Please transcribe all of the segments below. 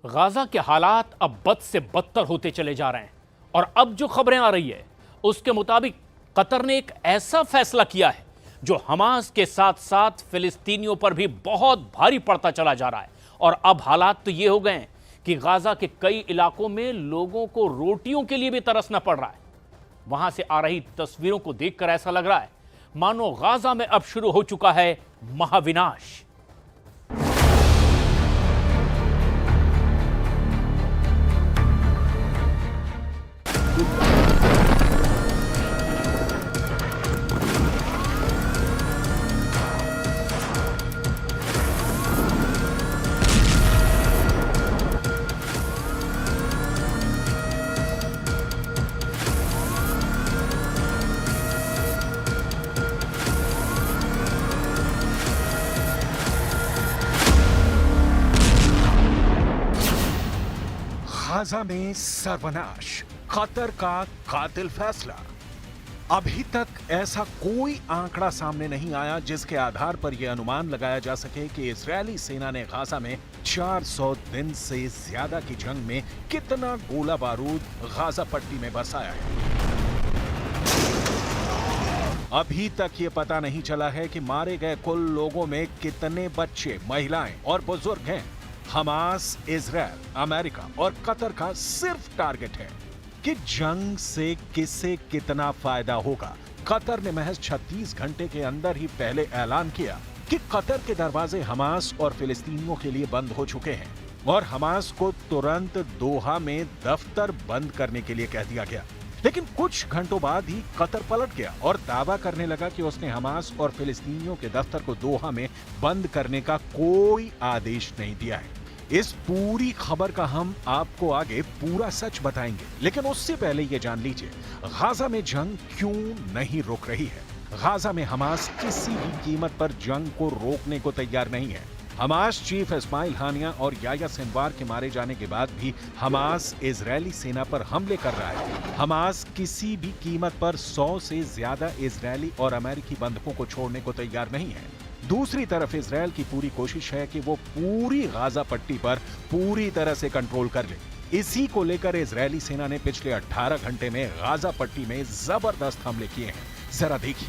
Gaza के हालात अब बद से बदतर होते चले जा रहे हैं और अब जो खबरें आ रही है उसके मुताबिक कतर ने एक ऐसा फैसला किया है जो हमास के साथ साथ फिलिस्तीनियों पर भी बहुत भारी पड़ता चला जा रहा है। और अब हालात तो ये हो गए हैं कि गाजा के कई इलाकों में लोगों को रोटियों के लिए भी तरसना पड़ रहा है। वहां से आ रही तस्वीरों को देखकर ऐसा लग रहा है मानो गाजा में अब शुरू हो चुका है महाविनाश। गाजा में सर्वनाश, कतर का कातिल फैसला। अभी तक ऐसा कोई आंकड़ा सामने नहीं आया जिसके आधार पर यह अनुमान लगाया जा सके कि इजरायली सेना ने गाजा में 400 दिन से ज्यादा की जंग में कितना गोला बारूद गाजा पट्टी में बरसाया है। अभी तक ये पता नहीं चला है कि मारे गए कुल लोगों में कितने बच्चे, महिलाएं और बुजुर्ग हैं। हमास, इजरायल, अमेरिका और कतर का सिर्फ टारगेट है कि जंग से किसे कितना फायदा होगा। कतर ने महज 36 घंटे के अंदर ही पहले ऐलान किया कि कतर के दरवाजे हमास और फिलिस्तीनियों के लिए बंद हो चुके हैं और हमास को तुरंत दोहा में दफ्तर बंद करने के लिए कह दिया गया। लेकिन कुछ घंटों बाद ही कतर पलट गया और दावा करने लगा कि उसने हमास और फिलिस्तीनियों के दफ्तर को दोहा में बंद करने का कोई आदेश नहीं दिया है। इस पूरी खबर का हम आपको आगे पूरा सच बताएंगे, लेकिन उससे पहले ये जान लीजिए गाजा में जंग क्यों नहीं रुक रही है। गाजा में हमास किसी भी कीमत पर जंग को रोकने को तैयार नहीं है। हमास चीफ इस्माइल हानिया और याह्या सिनवार के मारे जाने के बाद भी हमास इजरायली सेना पर हमले कर रहा है। हमास किसी भी कीमत पर 100 से ज्यादा इजरायली और अमेरिकी बंधकों को छोड़ने को तैयार नहीं है। दूसरी तरफ इजरायल की पूरी कोशिश है कि वो पूरी गाजा पट्टी पर पूरी तरह से कंट्रोल कर ले। इसी को लेकर इजरायली सेना ने पिछले 18 घंटे में गाजा पट्टी में जबरदस्त हमले किए हैं। जरा देखिए।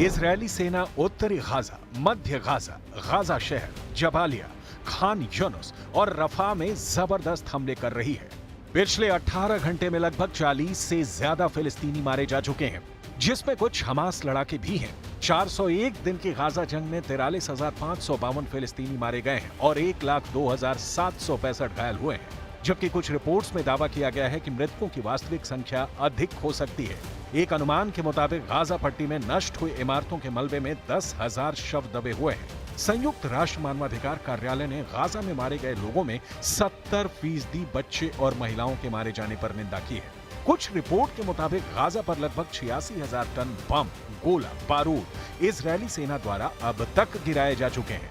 इजरायली सेना उत्तरी गाजा, मध्य गाजा, गाजा शहर, जबालिया, खान यूनुस और रफा में जबरदस्त हमले कर रही है। पिछले 18 घंटे में लगभग 40 से ज्यादा फिलिस्तीनी मारे जा चुके हैं, जिसमें कुछ हमास लड़ाके भी हैं। 401 दिन की गाजा जंग में 43,552 फिलिस्तीनी मारे गए हैं और 1,02,765 घायल हुए हैं, जबकि कुछ रिपोर्ट्स में दावा किया गया है कि मृतकों की वास्तविक संख्या अधिक हो सकती है। एक अनुमान के मुताबिक गाजा पट्टी में नष्ट हुई इमारतों के मलबे में 10,000 शव दबे हुए हैं। संयुक्त राष्ट्र मानवाधिकार कार्यालय ने गाजा में मारे गए लोगों में 70% बच्चे और महिलाओं के मारे जाने पर निंदा की है। कुछ रिपोर्ट के मुताबिक गाजा पर लगभग 86,000 टन बम, गोला बारूद इजरायली सेना द्वारा अब तक गिराए जा चुके हैं।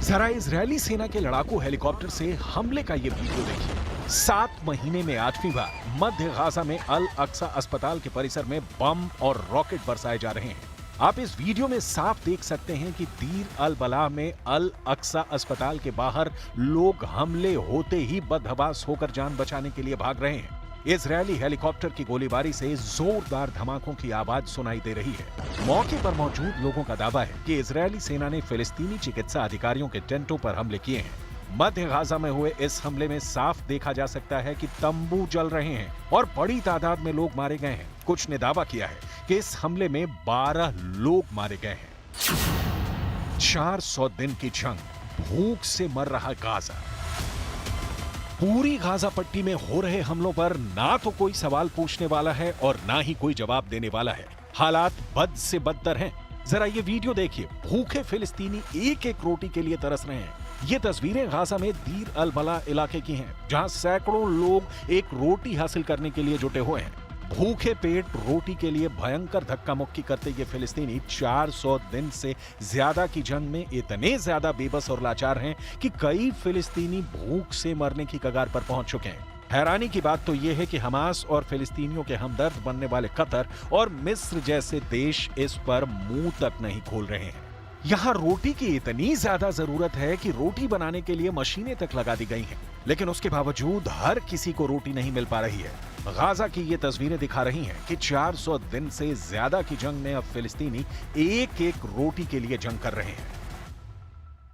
जरा इजरायली सेना के लड़ाकू हेलीकॉप्टर से हमले का ये वीडियो देखिए। 7 महीने में 8वीं बार मध्य गाजा में अल अक्सा अस्पताल के परिसर में बम और रॉकेट बरसाए जा रहे हैं। आप इस वीडियो में साफ देख सकते हैं कि दीर अल बलाह में अल अक्सा अस्पताल के बाहर लोग हमले होते ही बदहवास होकर जान बचाने के लिए भाग रहे हैं। इजरायली हेलीकॉप्टर की गोलीबारी से जोरदार धमाकों की आवाज सुनाई दे रही है। मौके पर मौजूद लोगों का दावा है कि इजरायली सेना ने फिलिस्तीनी चिकित्सा अधिकारियों के टेंटों पर हमले किए हैं। मध्य गाजा में हुए इस हमले में साफ देखा जा सकता है कि तंबू जल रहे हैं और बड़ी तादाद में लोग मारे गए हैं। कुछ ने दावा किया है कि इस हमले में 12 लोग मारे गए हैं। 400 दिन की जंग, भूख से मर रहा गाजा। पूरी गाजा पट्टी में हो रहे हमलों पर ना तो कोई सवाल पूछने वाला है और ना ही कोई जवाब देने वाला है। हालात बद से बदतर हैं। जरा ये वीडियो देखिए, भूखे फिलिस्तीनी एक एक रोटी के लिए तरस रहे हैं। ये तस्वीरें गाजा में दीर अल बला इलाके की हैं, जहां सैकड़ों लोग एक रोटी हासिल करने के लिए जुटे हुए हैं। भूखे पेट रोटी के लिए भयंकर धक्का मुक्की करते ये फिलिस्तीनी 400 दिन से ज्यादा की जंग में इतने ज्यादा बेबस और लाचार हैं कि कई फिलिस्तीनी भूख से मरने की कगार पर पहुंच चुके हैं। हैरानी की बात तो यह है कि हमास और फिलिस्तीनियों के हमदर्द बनने वाले कतर और मिस्र जैसे देश इस पर मुंह तक नहीं खोल रहे हैं। यहाँ रोटी की इतनी ज्यादा जरूरत है कि रोटी बनाने के लिए मशीनें तक लगा दी गई हैं, लेकिन उसके बावजूद हर किसी को रोटी नहीं मिल पा रही है। गाजा की ये तस्वीरें दिखा रही हैं कि 400 दिन से ज्यादा की जंग में अब फिलिस्तीनी एक एक रोटी के लिए जंग कर रहे हैं।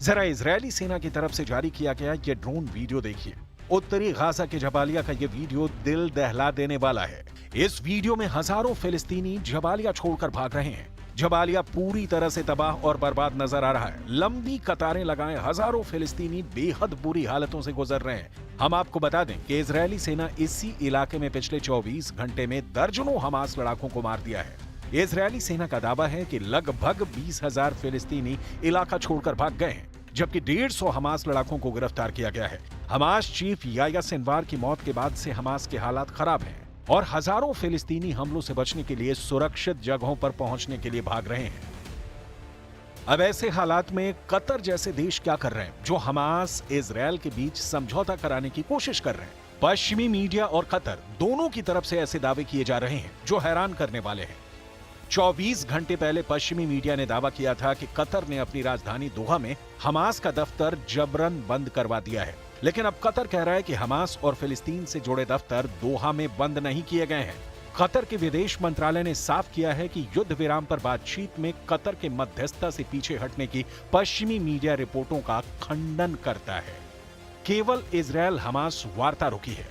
जरा इजरायली सेना की तरफ से जारी किया गया ये ड्रोन वीडियो देखिए। उत्तरी गाजा के जबालिया का ये वीडियो दिल दहला देने वाला है। इस वीडियो में हजारों फिलिस्तीनी जबालिया छोड़कर भाग रहे हैं। जबालिया पूरी तरह से तबाह और बर्बाद नजर आ रहा है। लंबी कतारें लगाए हजारों फिलिस्तीनी बेहद बुरी हालतों से गुजर रहे हैं। हम आपको बता दें कि इजरायली सेना इसी इलाके में पिछले 24 घंटे में दर्जनों हमास लड़ाकों को मार दिया है। इजरायली सेना का दावा है कि लगभग 20,000 फिलिस्तीनी इलाका छोड़कर भाग गए हैं, जबकि 150 हमास लड़ाकों को गिरफ्तार किया गया है। हमास चीफ याह्या सिनवार की मौत के बाद से हमास के हालात खराब हैं और हजारों फिलिस्तीनी हमलों से बचने के लिए सुरक्षित जगहों पर पहुंचने के लिए भाग रहे हैं। अब ऐसे हालात में कतर जैसे देश क्या कर रहे हैं, जो हमास इजरायल के बीच समझौता कराने की कोशिश कर रहे हैं। पश्चिमी मीडिया और कतर दोनों की तरफ से ऐसे दावे किए जा रहे हैं जो हैरान करने वाले हैं। 24 घंटे पहले पश्चिमी मीडिया ने दावा किया था कि कतर ने अपनी राजधानी दोहा में हमास का दफ्तर जबरन बंद करवा दिया है, लेकिन अब कतर कह रहा है कि हमास और फिलिस्तीन से जुड़े दफ्तर दोहा में बंद नहीं किए गए हैं। कतर के विदेश मंत्रालय ने साफ किया है कि युद्ध विराम पर बातचीत में कतर के मध्यस्थता से पीछे हटने की पश्चिमी मीडिया रिपोर्टों का खंडन करता है। केवल इजरायल हमास वार्ता रुकी है।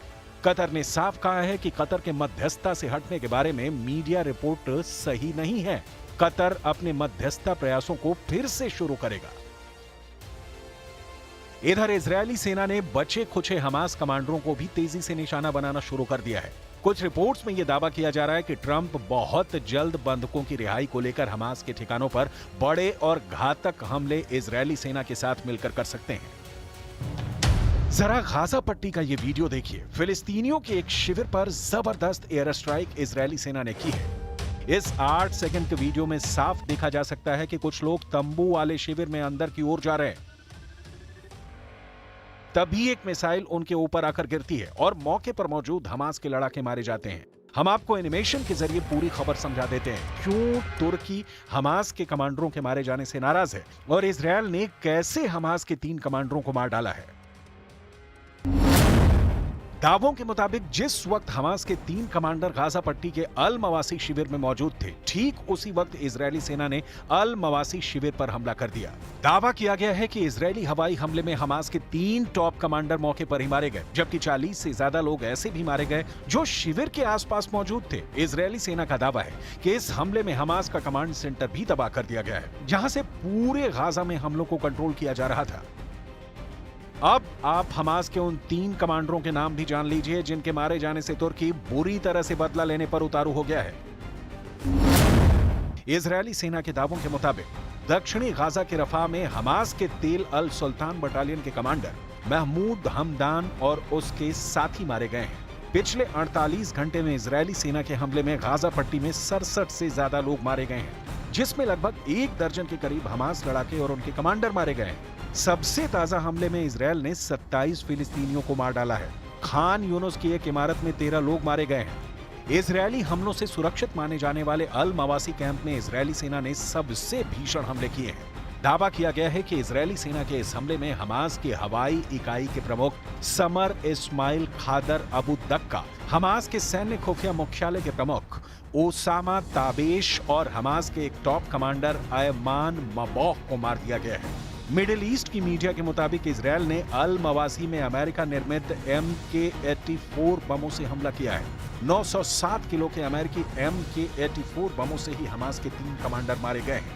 कतर ने साफ कहा है कि कतर के मध्यस्थता से हटने के बारे में मीडिया रिपोर्ट सही नहीं है। कतर अपने मध्यस्थता प्रयासों को फिर से शुरू करेगा। इधर इजरायली सेना ने बचे खुचे हमास कमांडरों को भी तेजी से निशाना बनाना शुरू कर दिया है। कुछ रिपोर्ट्स में यह दावा किया जा रहा है कि ट्रंप बहुत जल्द बंधकों की रिहाई को लेकर हमास के ठिकानों पर बड़े और घातक हमले इजरायली सेना के साथ मिलकर कर सकते हैं। जरा गाजा पट्टी का यह वीडियो देखिए। फिलिस्तीनियों के एक शिविर पर जबरदस्त एयर स्ट्राइक इजरायली सेना ने की है। इस 8 सेकंड के वीडियो में साफ देखा जा सकता है कि कुछ लोग तंबू वाले शिविर में अंदर की ओर जा रहे हैं। तभी एक मिसाइल उनके ऊपर आकर गिरती है और मौके पर मौजूद हमास के लड़ाके मारे जाते हैं। हम आपको एनिमेशन के जरिए पूरी खबर समझा देते हैं क्यों तुर्की हमास के कमांडरों के मारे जाने से नाराज है और इजरायल ने कैसे हमास के 3 कमांडरों को मार डाला है। दावों के मुताबिक जिस वक्त हमास के 3 कमांडर गाजा पट्टी के अल मवासी शिविर में मौजूद थे, ठीक उसी वक्त इजरायली सेना ने अल मवासी शिविर पर हमला कर दिया। दावा किया गया है कि इजरायली हवाई हमले में हमास के 3 टॉप कमांडर मौके पर ही मारे गए, जबकि 40 से ज्यादा लोग ऐसे भी मारे गए जो शिविर के आसपास मौजूद थे। इजरायली सेना का दावा है कि इस हमले में हमास का कमांड सेंटर भी तबाह कर दिया गया है, जहां से पूरे गाजा में हमलों को कंट्रोल किया जा रहा था। अब आप हमास के उन 3 कमांडरों के नाम भी जान लीजिए जिनके मारे जाने से तुर्की बुरी तरह से बदला लेने पर उतारू हो गया है। इजरायली सेना के दावों के मुताबिक दक्षिणी गाजा के रफा में हमास के तेल अल सुल्तान बटालियन के कमांडर महमूद हमदान और उसके साथी मारे गए हैं। पिछले 48 घंटे में इजरायली सेना के हमले में गाजा पट्टी में 67 से ज्यादा लोग मारे गए हैं, जिसमें लगभग 1 दर्जन के करीब हमास लड़ाके और उनके कमांडर मारे गए हैं। सबसे ताजा हमले में इजरायल ने 27 फिलिस्तीनियों को मार डाला है। खान यूनुस की एक इमारत में 13 लोग मारे गए हैं। इजरायली हमलों से सुरक्षित माने जाने वाले अल मवासी कैंप में इजरायली सेना ने सबसे भीषण हमले किए हैं। दावा किया गया है कि इजरायली सेना के इस हमले में हमास की हवाई इकाई के प्रमुख समर इस्माइल खादर अबू दक्का, हमास के सैन्य खुफिया मुख्यालय के प्रमुख ओसामा ताबेश और हमास के एक टॉप कमांडर अयमान मबौह को मार दिया गया है। मिडिल ईस्ट की मीडिया के मुताबिक इजरायल ने अल मवासी में अमेरिका निर्मित MK-84 बमों से हमला किया है। 907 किलो के अमेरिकी MK-84 बमों से ही हमास के 3 कमांडर मारे गए हैं।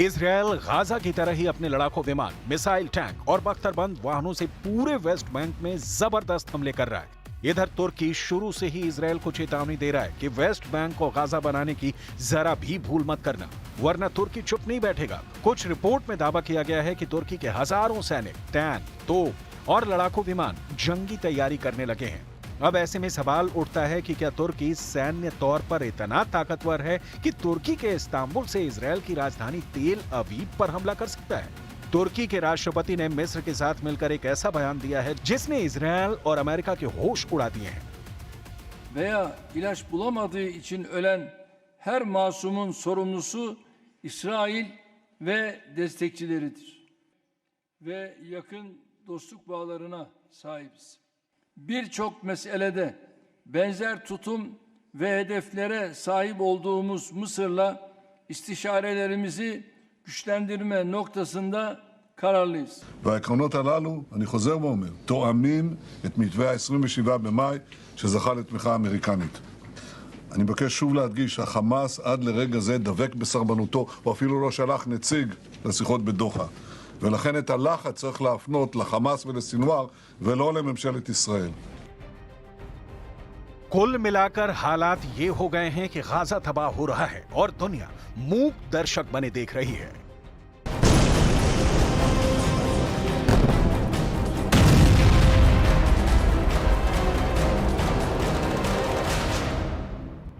इजरायल गाजा की तरह ही अपने लड़ाकू विमान, मिसाइल टैंक और बख्तरबंद वाहनों से पूरे वेस्ट बैंक में जबरदस्त हमले कर रहा है। इधर तुर्की शुरू से ही इजरायल को चेतावनी दे रहा है कि वेस्ट बैंक को गाजा बनाने की जरा भी भूल मत करना, वरना तुर्की चुप नहीं बैठेगा। कुछ रिपोर्ट में दावा किया गया है कि तुर्की के हजारों सैनिक, टैंक, तोप और लड़ाकू विमान जंगी तैयारी करने लगे हैं। अब ऐसे में सवाल उठता है कि क्या तुर्की सैन्य तौर पर इतना ताकतवर है कि तुर्की के इस्तांबुल से इजरायल की राजधानी तेल अवीव पर हमला कर सकता है? तुर्की के राष्ट्रपति ने मिस्र के साथ मिलकर एक ऐसा बयान दिया है जिसने इजरायल और अमेरिका के होश उड़ा दिए हैं। Veya ilaç bulamadığı için ölen her masumun sorumlusu İsrail ve destekçileridir. Ve yakın dostluk bağlarına sahibiz. Birçok meselede benzer tutum ve hedeflere sahip olduğumuz Mısır'la istişarelerimizi güçlendirme noktasında kararlıyız. והעקרונות הללו, אני חוזר ואומר, תואמים את מתווה ה-27 במאי שזכה לתמיכה אמריקנית. אני מבקש שוב להדגיש שהחמאס עד לרגע זה דבק בסרבנותו, הוא אפילו לא שלח נציג לשיחות בדוחה. ולכן את הלחץ צריך להפנות לחמאס ולסינואר ולא לממשלת ישראל. कुल मिलाकर हालात ये हो गए हैं कि गाजा तबाह हो रहा है और दुनिया मूक दर्शक बने देख रही है।